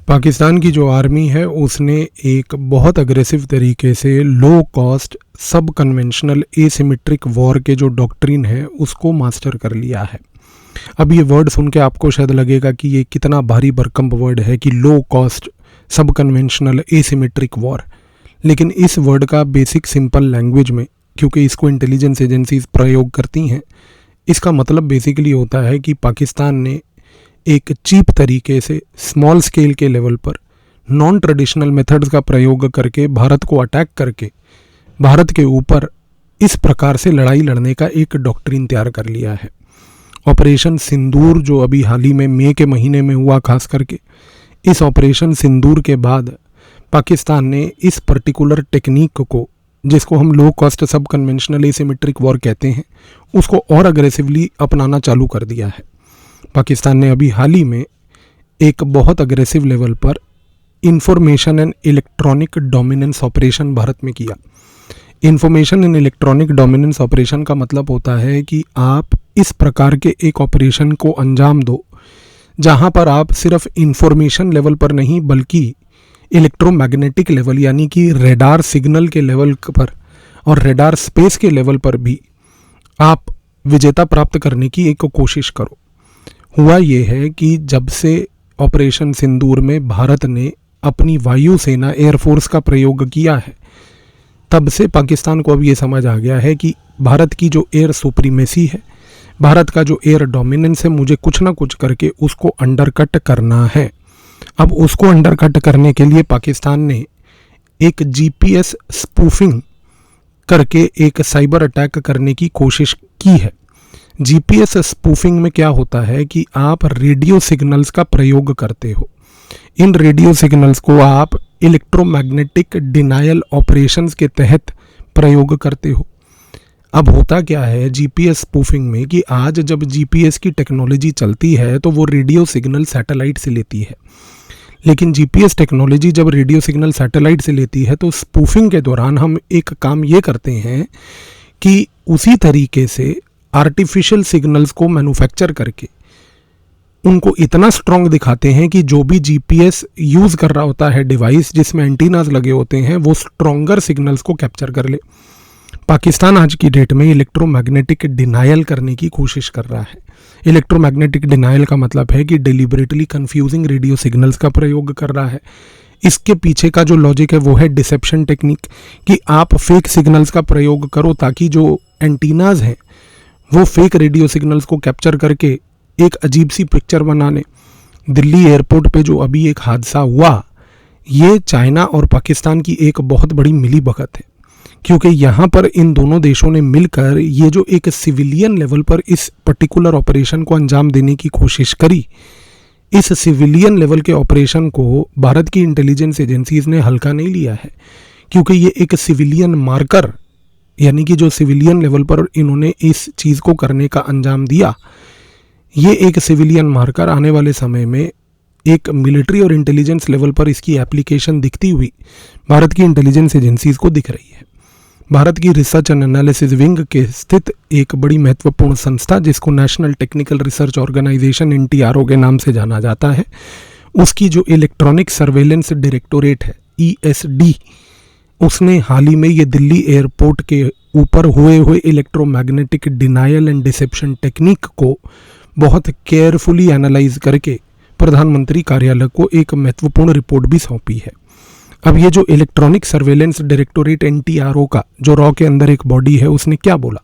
पाकिस्तान की जो आर्मी है उसने एक बहुत अग्रेसिव तरीके से लो कॉस्ट सब कन्वेंशनल एसिमेट्रिक वॉर के जो डॉक्ट्रिन है उसको मास्टर कर लिया है। अब ये वर्ड सुन के आपको शायद लगेगा कि ये कितना भारी भरकम वर्ड है कि लो कॉस्ट सब कन्वेंशनल एसिमेट्रिक वॉर, लेकिन इस वर्ड का बेसिक सिंपल लैंग्वेज में, क्योंकि इसको इंटेलिजेंस एजेंसीज प्रयोग करती हैं, इसका मतलब बेसिकली होता है कि पाकिस्तान ने एक चीप तरीके से स्मॉल स्केल के लेवल पर नॉन ट्रेडिशनल मेथड्स का प्रयोग करके भारत को अटैक करके भारत के ऊपर इस प्रकार से लड़ाई लड़ने का एक डॉक्ट्रिन तैयार कर लिया है। ऑपरेशन सिंदूर जो अभी हाल ही में मई के महीने में हुआ, खास करके इस ऑपरेशन सिंदूर के बाद पाकिस्तान ने इस पर्टिकुलर टेक्निक को, जिसको हम लो कॉस्ट सब कन्वेंशनल एसिमेट्रिक वॉर कहते हैं, उसको और अग्रेसिवली अपनाना चालू कर दिया है। पाकिस्तान ने अभी हाल ही में एक बहुत अग्रेसिव लेवल पर information and electronic dominance operation Bharat में किया। Information and electronic dominance operation का मतलब होता है कि आप इस प्रकार के एक ऑपरेशन को अंजाम दो जहां पर आप सिर्फ इंफॉर्मेशन लेवल पर नहीं बल्कि इलेक्ट्रोमैग्नेटिक लेवल यानी कि रेडार सिग्नल के लेवल पर और रेडार स्पेस के लेवल पर भी आप विजेता प्राप्त करने की एक कोशिश करो। हुआ ये है कि जब से ऑपरेशन सिंदूर में भारत ने अपनी वायुसेना एयरफोर्स का प्रयोग किया है, तब से पाकिस्तान को अब ये समझ आ गया है कि भारत की जो एयर सुप्रीमेसी है, भारत का जो एयर डोमिनेंस है, मुझे कुछ ना कुछ करके उसको अंडरकट करना है। अब उसको अंडरकट करने के लिए पाकिस्तान ने एक जीपीएस स्पूफिंग करके एक साइबर अटैक करने की कोशिश की है। जीपीएस स्पूफिंग में क्या होता है कि आप रेडियो सिग्नल्स का प्रयोग करते हो। इन रेडियो सिग्नल्स को आप इलेक्ट्रोमैग्नेटिक डिनायल ऑपरेशंस के तहत प्रयोग करते हो। अब होता क्या है जीपीएस स्पूफिंग में कि आज जब जीपीएस की टेक्नोलॉजी चलती है तो वो रेडियो सिग्नल सैटेलाइट से लेती है, लेकिन जीपीएस टेक्नोलॉजी जब रेडियो सिग्नल सैटेलाइट से लेती है तो स्पूफिंग के दौरान हम एक काम ये करते हैं कि उसी तरीके से आर्टिफिशियल सिग्नल्स को मैन्युफैक्चर करके उनको इतना स्ट्रॉन्ग दिखाते हैं कि जो भी जीपीएस यूज़ कर रहा होता है डिवाइस जिसमें एंटीनाज लगे होते हैं, वो स्ट्रॉन्गर सिग्नल्स को कैप्चर कर ले। पाकिस्तान आज की डेट में इलेक्ट्रोमैग्नेटिक डिनायल करने की कोशिश कर रहा है। इलेक्ट्रोमैग्नेटिक डिनायल का मतलब है कि डिलिबरेटली कंफ्यूजिंग रेडियो सिग्नल्स का प्रयोग कर रहा है। इसके पीछे का जो लॉजिक है वो है डिसेप्शन टेक्निक, कि आप फेक सिग्नल्स का प्रयोग करो ताकि जो एंटीनाज हैं वो फेक रेडियो सिग्नल्स को कैप्चर करके एक अजीब सी पिक्चर बनाने। दिल्ली एयरपोर्ट पे जो अभी एक हादसा हुआ, ये चाइना और पाकिस्तान की एक बहुत बड़ी मिलीभगत है, क्योंकि यहाँ पर इन दोनों देशों ने मिलकर ये जो एक सिविलियन लेवल पर इस पर्टिकुलर ऑपरेशन को अंजाम देने की कोशिश करी, इस सिविलियन लेवल के ऑपरेशन को भारत की इंटेलिजेंस एजेंसीज ने हल्का नहीं लिया है, क्योंकि ये एक सिविलियन मार्कर, यानी कि जो सिविलियन लेवल पर इन्होंने इस चीज़ को करने का अंजाम दिया, ये एक सिविलियन मार्कर आने वाले समय में एक मिलिट्री और इंटेलिजेंस लेवल पर इसकी एप्लीकेशन दिखती हुई भारत की इंटेलिजेंस एजेंसीज को दिख रही है। भारत की रिसर्च एंड एनालिसिस विंग के स्थित एक बड़ी महत्वपूर्ण संस्था, जिसको national technical research organisation NTRO के नाम से जाना जाता है, उसकी जो इलेक्ट्रॉनिक सर्वेलेंस डायरेक्टोरेट है ESD, उसने हाल ही में ये दिल्ली एयरपोर्ट के ऊपर हुए electromagnetic denial and deception technique को बहुत केयरफुली एनालाइज करके प्रधानमंत्री कार्यालय को एक महत्वपूर्ण रिपोर्ट भी सौंपी है। अब ये जो इलेक्ट्रॉनिक सर्वेलेंस डायरेक्टोरेट एनटीआरओ का जो रॉ के अंदर एक बॉडी है, उसने क्या बोला?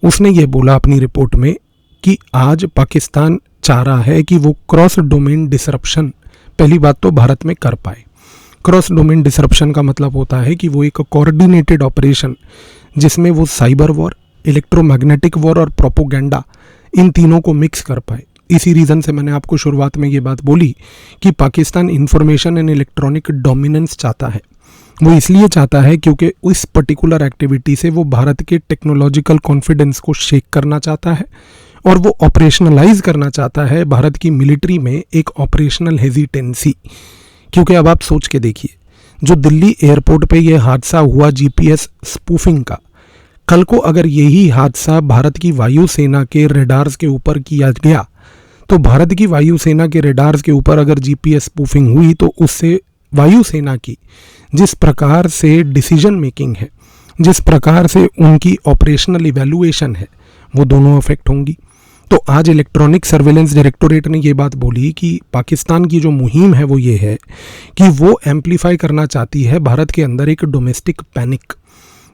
उसने ये बोला अपनी रिपोर्ट में कि आज पाकिस्तान चाह रहा है कि वो क्रॉस डोमेन डिसरप्शन पहली बात तो भारत में कर पाए। क्रॉस डोमेन डिसरप्शन का मतलब होता है कि वो एक कोऑर्डिनेटेड ऑपरेशन जिसमें वो साइबर वॉर, इलेक्ट्रोमैग्नेटिक वॉर और प्रोपोगेंडा, इन तीनों को मिक्स कर पाए। इसी रीज़न से मैंने आपको शुरुआत में ये बात बोली कि Pakistan information and electronic dominance चाहता है। वो इसलिए चाहता है क्योंकि उस पर्टिकुलर एक्टिविटी से वो भारत के टेक्नोलॉजिकल कॉन्फिडेंस को शेक करना चाहता है और वो ऑपरेशनलाइज करना चाहता है भारत की मिलिट्री में एक ऑपरेशनल हेजिटेंसी। क्योंकि अब आप सोच के देखिए, जो दिल्ली एयरपोर्ट पे ये हादसा हुआ जीपीएस स्पूफिंग का, कल को अगर यही हादसा भारत की वायुसेना के रेडार्स के ऊपर किया गया तो भारत की वायुसेना के रेडार्स के ऊपर अगर जीपीएस स्पूफिंग हुई तो उससे वायुसेना की जिस प्रकार से डिसीजन मेकिंग है, जिस प्रकार से उनकी ऑपरेशनल इवैल्यूएशन है, वो दोनों अफेक्ट होंगी। तो आज इलेक्ट्रॉनिक सर्वेलेंस डायरेक्टोरेट ने ये बात बोली कि पाकिस्तान की जो मुहिम है वो ये है कि वो एम्पलीफाई करना चाहती है भारत के अंदर एक डोमेस्टिक पैनिक,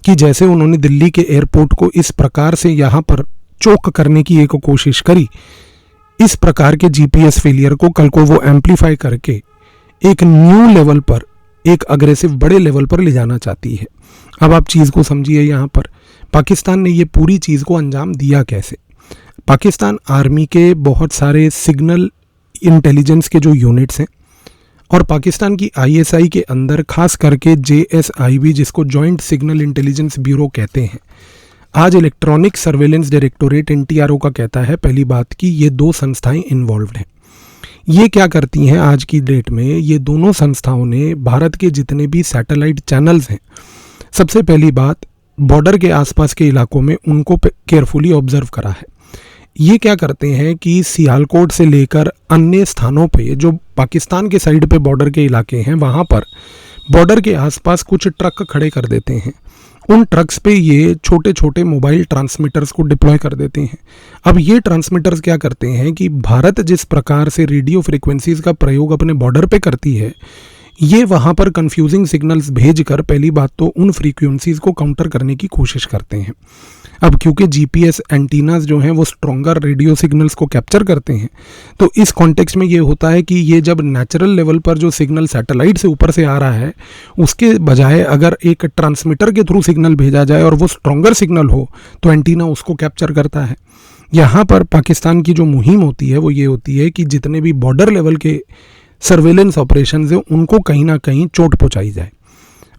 कि जैसे उन्होंने दिल्ली के एयरपोर्ट को इस प्रकार से यहाँ पर चोक करने की एक कोशिश करी, इस प्रकार के जीपीएस फेलियर को कल को वो एम्पलीफाई करके एक न्यू लेवल पर, एक अग्रेसिव बड़े लेवल पर ले जाना चाहती है। अब आप चीज़ को समझिए, यहाँ पर पाकिस्तान ने ये पूरी चीज़ को अंजाम दिया कैसे। पाकिस्तान आर्मी के बहुत सारे सिग्नल इंटेलिजेंस के जो यूनिट्स हैं और पाकिस्तान की आईएसआई के अंदर खास करके जेएसआईबी, जिसको जॉइंट सिग्नल इंटेलिजेंस ब्यूरो कहते हैं, आज इलेक्ट्रॉनिक सर्वेलेंस डायरेक्टोरेट एनटीआरओ का कहता है पहली बात कि ये दो संस्थाएं इन्वॉल्व्ड हैं। ये क्या करती हैं आज की डेट में, ये दोनों संस्थाओं ने भारत के जितने भी सैटेलाइट चैनल्स हैं, सबसे पहली बात बॉर्डर के आसपास के इलाकों में उनको केयरफुली ऑब्जर्व करा है। ये क्या करते हैं कि सियालकोट से लेकर अन्य स्थानों पे जो पाकिस्तान के साइड पे बॉर्डर के इलाके हैं, वहाँ पर बॉर्डर के आसपास कुछ ट्रक खड़े कर देते हैं। उन ट्रक्स पे ये छोटे छोटे मोबाइल ट्रांसमीटर्स को डिप्लॉय कर देते हैं। अब ये ट्रांसमीटर्स क्या करते हैं कि भारत जिस प्रकार से रेडियो फ्रिक्वेंसीज का प्रयोग अपने बॉर्डर पे करती है, ये वहाँ पर कंफ्यूजिंग सिग्नल्स भेजकर पहली बात तो उन फ्रीक्वेंसीज को काउंटर करने की कोशिश करते हैं। अब क्योंकि जीपीएस एंटीनास जो हैं वो स्ट्रॉन्गर रेडियो सिग्नल्स को कैप्चर करते हैं, तो इस कॉन्टेक्स्ट में ये होता है कि ये जब नेचुरल लेवल पर जो सिग्नल सैटेलाइट से ऊपर से आ रहा है, उसके बजाय अगर एक ट्रांसमीटर के थ्रू सिग्नल भेजा जाए और वो स्ट्रॉन्गर सिग्नल हो तो एंटीना उसको कैप्चर करता है। यहाँ पर पाकिस्तान की जो मुहिम होती है वो ये होती है कि जितने भी बॉर्डर लेवल के सर्वेलेंस ऑपरेशंस हैं उनको कहीं ना कहीं चोट पहुँचाई जाए।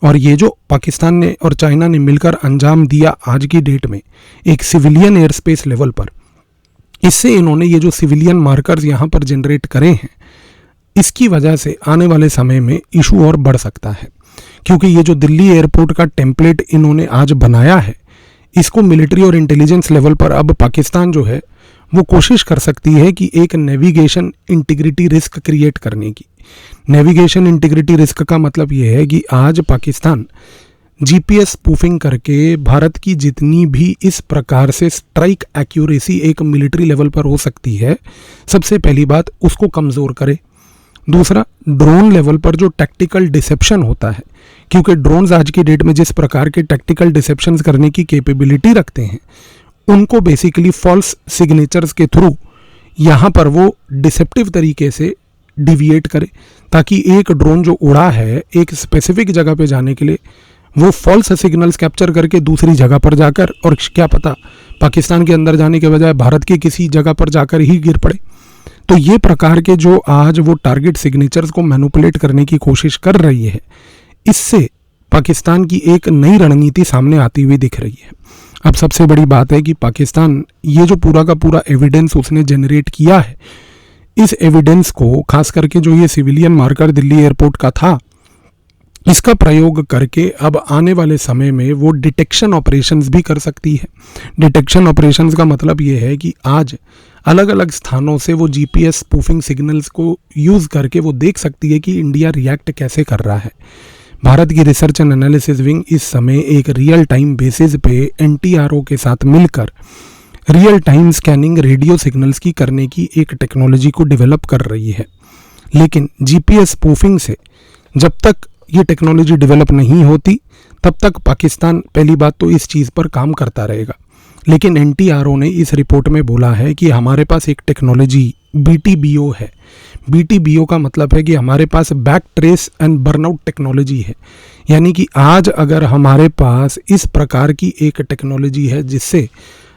और ये जो पाकिस्तान ने और चाइना ने मिलकर अंजाम दिया आज की डेट में एक सिविलियन एयर स्पेस लेवल पर, इससे इन्होंने ये जो सिविलियन मार्कर्स यहाँ पर जनरेट करे हैं, इसकी वजह से आने वाले समय में इशू और बढ़ सकता है। क्योंकि ये जो दिल्ली एयरपोर्ट का टेम्पलेट इन्होंने आज बनाया है, इसको मिलिट्री और इंटेलिजेंस लेवल पर अब पाकिस्तान जो है वो कोशिश कर सकती है कि एक नेविगेशन इंटीग्रिटी रिस्क क्रिएट करने की। नेविगेशन इंटीग्रिटी रिस्क का मतलब ये है कि आज पाकिस्तान जीपीएस स्पूफिंग करके भारत की जितनी भी इस प्रकार से स्ट्राइक एक्यूरेसी एक मिलिट्री लेवल पर हो सकती है, सबसे पहली बात उसको कमज़ोर करे। दूसरा, ड्रोन लेवल पर जो टैक्टिकल डिसेप्शन होता है, क्योंकि ड्रोन्स आज की डेट में जिस प्रकार के टैक्टिकल डिसेप्शंस करने की कैपेबिलिटी रखते हैं, उनको बेसिकली फॉल्स सिग्नेचर्स के थ्रू यहाँ पर वो डिसेप्टिव तरीके से डिविएट करे, ताकि एक ड्रोन जो उड़ा है एक स्पेसिफिक जगह पे जाने के लिए वो फॉल्स सिग्नल्स कैप्चर करके दूसरी जगह पर जाकर, और क्या पता पाकिस्तान के अंदर जाने के बजाय भारत की किसी जगह पर जाकर ही गिर पड़े। तो ये प्रकार के जो आज वो टारगेट सिग्नेचर्स को मैनिपुलेट करने की कोशिश कर रही है, इससे पाकिस्तान की एक नई रणनीति सामने आती हुई दिख रही है। अब सबसे बड़ी बात है कि पाकिस्तान ये जो पूरा का पूरा एविडेंस उसने जनरेट किया है, इस एविडेंस को खास करके जो ये सिविलियन मार्कर दिल्ली एयरपोर्ट का था, इसका प्रयोग करके अब आने वाले समय में वो डिटेक्शन ऑपरेशंस भी कर सकती है। डिटेक्शन ऑपरेशंस का मतलब ये है कि आज अलग अलग स्थानों से वो जीपीएस स्पूफिंग सिग्नल्स को यूज़ करके वो देख सकती है कि इंडिया रिएक्ट कैसे कर रहा है। भारत की रिसर्च एंड एनालिसिस विंग इस समय एक रियल टाइम बेसिस पे एनटीआरओ के साथ मिलकर real time scanning radio signals की करने की एक टेक्नोलॉजी को डेवलप कर रही है। लेकिन जीपीएस स्पूफिंग से जब तक ये टेक्नोलॉजी डेवलप नहीं होती, तब तक पाकिस्तान पहली बात तो इस चीज़ पर काम करता रहेगा। लेकिन एनटीआरओ ने इस रिपोर्ट में बोला है कि हमारे पास एक टेक्नोलॉजी बीटीबीओ है। बीटीबीओ का मतलब है कि हमारे पास back trace and burnout technology है। यानी कि आज अगर हमारे पास इस प्रकार की एक टेक्नोलॉजी है जिससे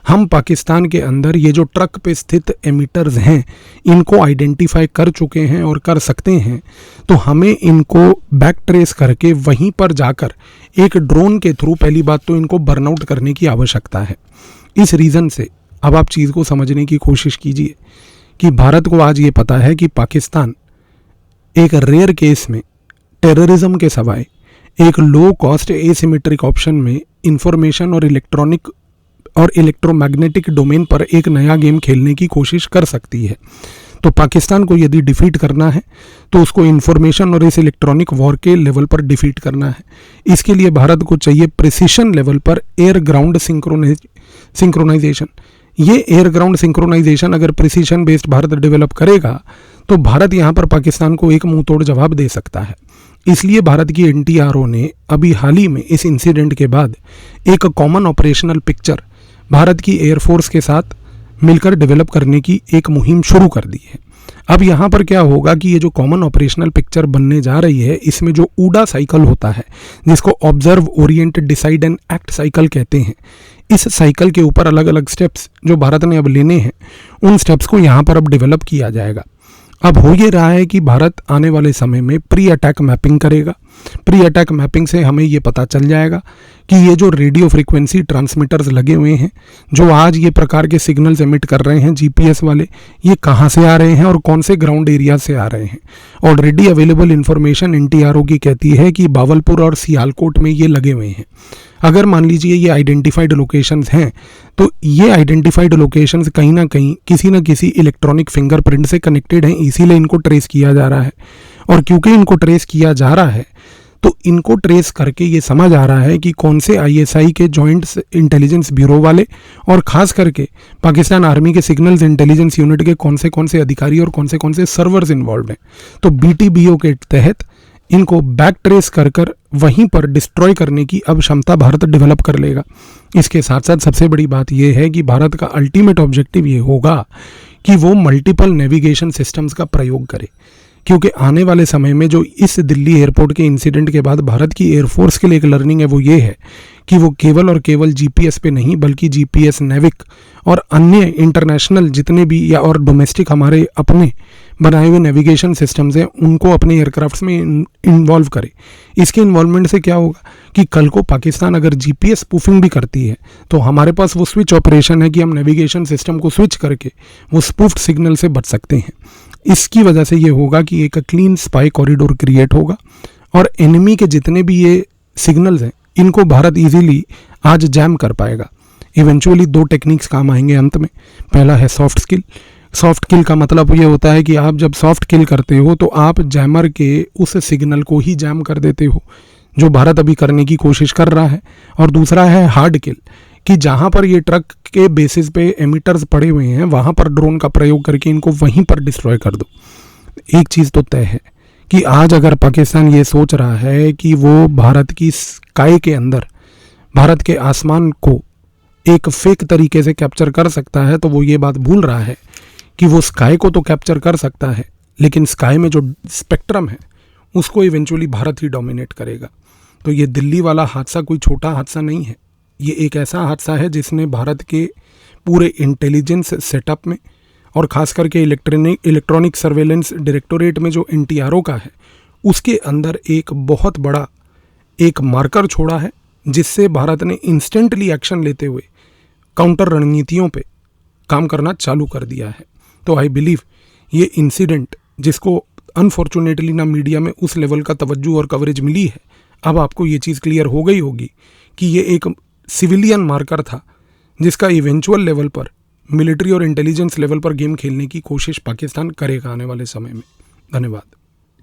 हम पाकिस्तान के अंदर ये जो ट्रक पे स्थित एमिटर्स हैं इनको आइडेंटिफाई कर चुके हैं और कर सकते हैं, तो हमें इनको बैक ट्रेस करके वहीं पर जाकर एक ड्रोन के थ्रू पहली बात तो इनको बर्नआउट करने की आवश्यकता है। इस रीज़न से अब आप चीज़ को समझने की कोशिश कीजिए कि भारत को आज ये पता है कि पाकिस्तान एक रेयर केस में टेररिज्म के सवाए एक लो कॉस्ट एसिमेट्रिक ऑप्शन में इंफॉर्मेशन और इलेक्ट्रॉनिक और इलेक्ट्रोमैग्नेटिक डोमेन पर एक नया गेम खेलने की कोशिश कर सकती है। तो पाकिस्तान को यदि डिफीट करना है तो उसको इंफॉर्मेशन और इस इलेक्ट्रॉनिक वॉर के लेवल पर डिफीट करना है। इसके लिए भारत को चाहिए प्रिसिशन लेवल पर एयर ग्राउंड सिंक्रोनाइजेशन। ये एयर ग्राउंड सिंक्रोनाइजेशन अगर प्रिसिशन बेस्ड भारत डेवलप करेगा तो भारत यहाँ पर पाकिस्तान को एक मुंह तोड़ जवाब दे सकता है। इसलिए भारत की NTRO ने अभी हाल ही में इस इंसिडेंट के बाद एक कॉमन ऑपरेशनल पिक्चर भारत की एयरफोर्स के साथ मिलकर डेवलप करने की एक मुहिम शुरू कर दी है। अब यहाँ पर क्या होगा कि ये जो कॉमन ऑपरेशनल पिक्चर बनने जा रही है, इसमें जो ऊडा साइकिल होता है, जिसको observe, Orient, decide and act cycle कहते हैं, इस साइकिल के ऊपर अलग अलग स्टेप्स जो भारत ने अब लेने हैं, उन स्टेप्स को यहाँ पर अब डेवलप किया जाएगा। अब हो ये रहा है कि भारत आने वाले समय में प्री अटैक मैपिंग करेगा। प्री अटैक मैपिंग से हमें ये पता चल जाएगा कि ये जो रेडियो फ्रीक्वेंसी ट्रांसमीटर्स लगे हुए हैं, जो आज ये प्रकार के सिग्नल्स एमिट कर रहे हैं GPS वाले, ये कहाँ से आ रहे हैं और कौन से ग्राउंड एरिया से आ रहे हैं। ऑलरेडी अवेलेबल इंफॉर्मेशन NTRO की कहती है कि बावलपुर और सियालकोट में ये लगे हुए हैं। अगर मान लीजिए ये आइडेंटिफाइड लोकेशंस हैं तो ये आइडेंटिफाइड लोकेशंस कहीं ना कहीं किसी न किसी इलेक्ट्रॉनिक फिंगरप्रिंट से कनेक्टेड हैं, इसीलिए इनको ट्रेस किया जा रहा है। और क्योंकि इनको ट्रेस किया जा रहा है तो इनको ट्रेस करके ये समझ आ रहा है कि कौन से ISI के जॉइंट इंटेलिजेंस ब्यूरो वाले और ख़ास करके पाकिस्तान आर्मी के सिग्नल्स इंटेलिजेंस यूनिट के कौन से अधिकारी और कौन से सर्वर्स इन्वॉल्व हैं। तो BTBO के तहत इनको बैक ट्रेस कर वहीं पर डिस्ट्रॉय करने की अब क्षमता भारत डेवलप कर लेगा। इसके साथ साथ सबसे बड़ी बात यह है कि भारत का अल्टीमेट ऑब्जेक्टिव ये होगा कि वो मल्टीपल नेविगेशन सिस्टम्स का प्रयोग करे, क्योंकि आने वाले समय में जो इस दिल्ली एयरपोर्ट के इंसिडेंट के बाद भारत की एयरफोर्स के लिए एक लर्निंग है वो ये है कि वो केवल और केवल GPS पे नहीं बल्कि GPS, नेविक और अन्य इंटरनेशनल जितने भी या और डोमेस्टिक हमारे अपने बनाए हुए नेविगेशन सिस्टम्स हैं उनको अपने एयरक्राफ्ट्स में इन्वॉल्व करे। इसके इन्वॉल्वमेंट से क्या होगा कि कल को पाकिस्तान अगर GPS स्पूफिंग भी करती है तो हमारे पास वो स्विच ऑपरेशन है कि हम नेविगेशन सिस्टम को स्विच करके वो स्पूफ्ड सिग्नल से बच सकते हैं। इसकी वजह से ये होगा कि एक क्लीन स्पाई कॉरिडोर क्रिएट होगा और एनिमी के जितने भी ये सिग्नल्स हैं इनको भारत इजीली आज जैम कर पाएगा। इवेंचुअली 2 टेक्निक्स काम आएंगे अंत में। पहला है सॉफ्ट स्किल। सॉफ्ट किल का मतलब ये होता है कि आप जब सॉफ्ट किल करते हो तो आप जैमर के उस सिग्नल को ही जैम कर देते हो, जो भारत अभी करने की कोशिश कर रहा है। और दूसरा है हार्ड किल, कि जहाँ पर ये ट्रक के बेसिस पे एमिटर्स पड़े हुए हैं वहाँ पर ड्रोन का प्रयोग करके इनको वहीं पर डिस्ट्रॉय कर दो। एक चीज़ तो तय है कि आज अगर पाकिस्तान ये सोच रहा है कि वो भारत की स्काई के अंदर, भारत के आसमान को एक फेक तरीके से कैप्चर कर सकता है, तो वो ये बात भूल रहा है कि वो स्काई को तो कैप्चर कर सकता है लेकिन स्काई में जो स्पेक्ट्रम है उसको इवेंचुअली भारत ही डोमिनेट करेगा। तो ये दिल्ली वाला हादसा कोई छोटा हादसा नहीं है, ये एक ऐसा हादसा है जिसने भारत के पूरे इंटेलिजेंस सेटअप में और ख़ास करके इलेक्ट्रॉनिक सर्वेलेंस डायरेक्टोरेट में जो NTRO का है उसके अंदर एक बहुत बड़ा एक मार्कर छोड़ा है, जिससे भारत ने इंस्टेंटली एक्शन लेते हुए काउंटर रणनीतियों पे काम करना चालू कर दिया है। तो आई बिलीव ये इंसिडेंट, जिसको अनफॉर्चुनेटली ना मीडिया में उस लेवल का तवज्जो और कवरेज मिली है, अब आपको ये चीज़ क्लियर हो गई होगी कि ये एक सिविलियन मार्कर था जिसका इवेंचुअल लेवल पर मिलिट्री और इंटेलिजेंस लेवल पर गेम खेलने की कोशिश पाकिस्तान करेगा आने वाले समय में। धन्यवाद।